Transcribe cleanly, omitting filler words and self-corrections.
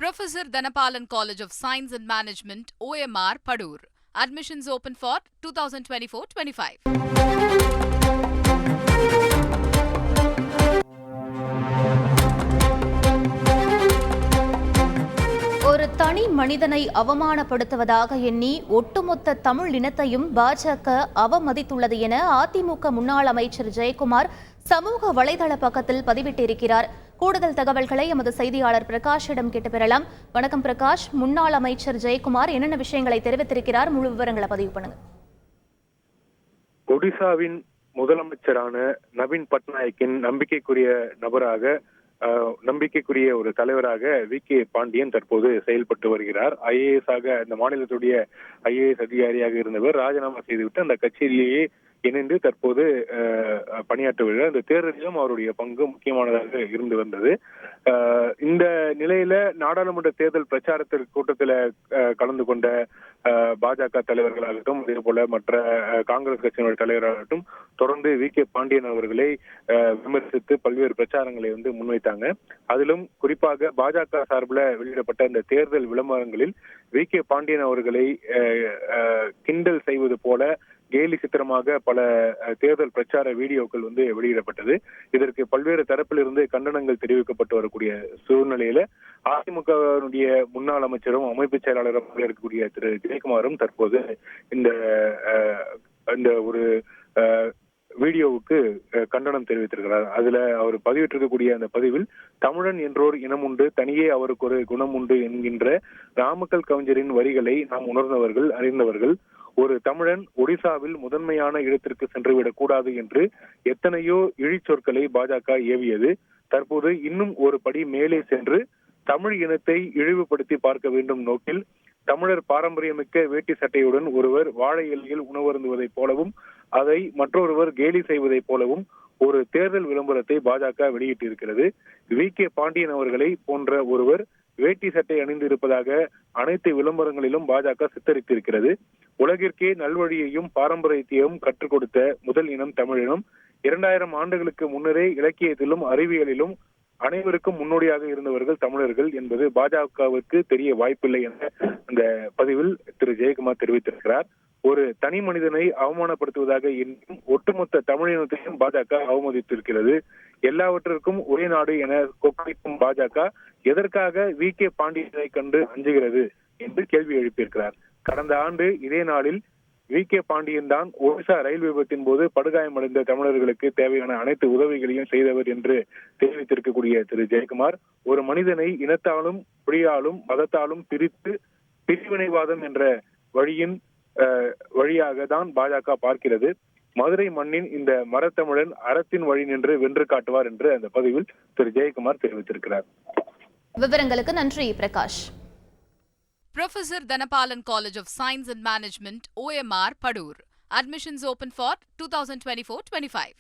Professor Dhanapalan College of Science and Management, OMR, Padur. Admissions open for 2024-25. ஒரு தனி மனிதனை அவமானப்படுத்துவதாக எண்ணி ஒட்டுமொத்த தமிழ் இனத்தையும் பாஜக அவமதித்துள்ளது என அதிமுக முன்னாள் அமைச்சர் ஜெயக்குமார் சமூக வலைதள பக்கத்தில் பதிவிட்டிருக்கிறார். கூடுதல் தகவல்களை எமது செய்தியாளர் பிரகாஷிடம் கேட்டு பெறலாம். வணக்கம் பிரகாஷ். முன்னாள் அமைச்சர் ஜெயக்குமார் என்னென்ன விஷயங்களை தெரிவித்திருக்கிறார்? முழு விவரங்களை பதிவு பண்ணுங்க. ஒடிசாவின் முதலமைச்சரான நவீன் பட்நாயக்கின் நம்பிக்கைக்குரிய ஒரு தலைவராக வி.கே. பாண்டியன் தற்போது செயல்பட்டு வருகிறார். ஐஏஎஸ் ஆக இந்த மாநிலத்துடைய ஐஏஎஸ் அதிகாரியாக இருந்தவர் ராஜினாமா செய்துவிட்டு அந்த கட்சியிலேயே இணைந்து தற்போது பணியாற்றி வருகிறார். இந்த தேர்தலிலும் அவருடைய பங்கு முக்கியமானதாக இருந்து வந்தது. இந்த நிலையில நாடாளுமன்ற தேர்தல் பிரச்சாரத்திற்கு கூட்டத்தில் கலந்து கொண்ட பாஜக தலைவர்களாகட்டும், அதே போல மற்ற காங்கிரஸ் கட்சியினுடைய தலைவராகட்டும் தொடர்ந்து வி.கே. பாண்டியன் அவர்களை விமர்சித்து பல்வேறு பிரச்சாரங்களை முன்வைத்தாங்க. அதிலும் குறிப்பாக பாஜக சார்பில் வெளியிடப்பட்ட இந்த தேர்தல் விளம்பரங்களில் வி.கே. பாண்டியன் அவர்களை கிண்டல் செய்வது போல கேலி சித்திரமாக பல தேர்தல் பிரச்சார வீடியோக்கள் வெளியிடப்பட்டது. இதற்கு பல்வேறு தரப்பிலிருந்து கண்டனங்கள் தெரிவிக்கப்பட்டு வரக்கூடிய சூழ்நிலையில அதிமுகவினுடைய முன்னாள் அமைச்சரும் அமைப்பு செயலாளரும் இருக்கக்கூடிய திரு ஜெயக்குமாரும் தற்போது இந்த ஒரு வீடியோவுக்கு கண்டனம் தெரிவித்திருக்கிறார். அதுல அவர் பதிவிட்டிருக்கக்கூடிய அந்த பதிவில் தமிழன் என்றோர் இனம் உண்டு, தனியே அவருக்கு ஒரு குணம் உண்டு என்கின்ற நாமக்கல் கவிஞரின் வரிகளை நாம் உணர்ந்தவர்கள், அறிந்தவர்கள். ஒரு தமிழன் ஒடிசாவில் முதன்மையான இடத்திற்கு சென்றுவிடக் கூடாது என்று எத்தனையோ இழிச்சொற்களை பாஜக ஏவியது. தற்போது இன்னும் ஒரு படி மேலே சென்று தமிழ் இனத்தை இழிவுபடுத்தி பார்க்க வேண்டும் நோக்கில் தமிழர் பாரம்பரியமிக்க வேட்டி சட்டையுடன் ஒருவர் வாழை இலையில் உணவருந்துவதைப் போலவும் அதை மற்றொருவர் கேலி செய்வதைப் போலவும் ஒரு தேர்தல் விளம்பரத்தை பாஜக வெளியிட்டிருக்கிறது. வி.கே. பாண்டியன் அவர்களை போன்ற ஒருவர் வேட்டி சட்டை அணிந்து இருப்பதாக அனைத்து விளம்பரங்களிலும் பாஜக சித்தரித்திருக்கிறது. உலகிற்கே நல்வழியையும் பாரம்பரியத்தையும் கற்றுக் கொடுத்த முதல் இனம் தமிழினம். 2000 ஆண்டுகளுக்கு முன்னரே இலக்கியத்திலும் அறிவியலிலும் அனைவருக்கும் முன்னோடியாக இருந்தவர்கள் தமிழர்கள் என்பது பாஜகவிற்கு தெரிய வாய்ப்பில்லை என அந்த பதிவில் திரு ஜெயக்குமார் தெரிவித்திருக்கிறார். ஒரு தனி மனிதனை அவமானப்படுத்துவதாக எண்ணும் ஒட்டுமொத்த தமிழினத்தையும் பாஜக அவமதித்திருக்கிறது. எல்லாவற்றிற்கும் ஒரே நாடு என கொக்கரிக்கும் பாஜக எதற்காக வி.கே. பாண்டியனை கண்டு அஞ்சுகிறது என்று கேள்வி எழுப்பியிருக்கிறார். கடந்த ஆண்டு இதே நாளில் வி.கே. பாண்டியன் தான் ஒடிசா ரயில் விபத்தின் போது படுகாயமடைந்த தமிழர்களுக்கு தேவையான அனைத்து உதவிகளையும் செய்தவர் என்று தெரிவித்திருக்கக்கூடிய திரு ஜெயக்குமார் ஒரு மனிதனை இனத்தாலும் மொழியாலும் மதத்தாலும் பிரித்து பிரிவினைவாதம் என்ற வழியாக தான் பாஜக பார்க்கிறது. மதுரை மண்ணின் இந்த மரத்தமிழன் அறத்தின் வழி நின்று வென்று காட்டுவார் என்று அந்த பதிவில் திரு ஜெயக்குமார் தெரிவித்திருக்கிறார். விவரங்களுக்கு நன்றி Prakash. Professor Dhanapalan College of Science and Management, OMR, Padur. Admissions open for 2024-25.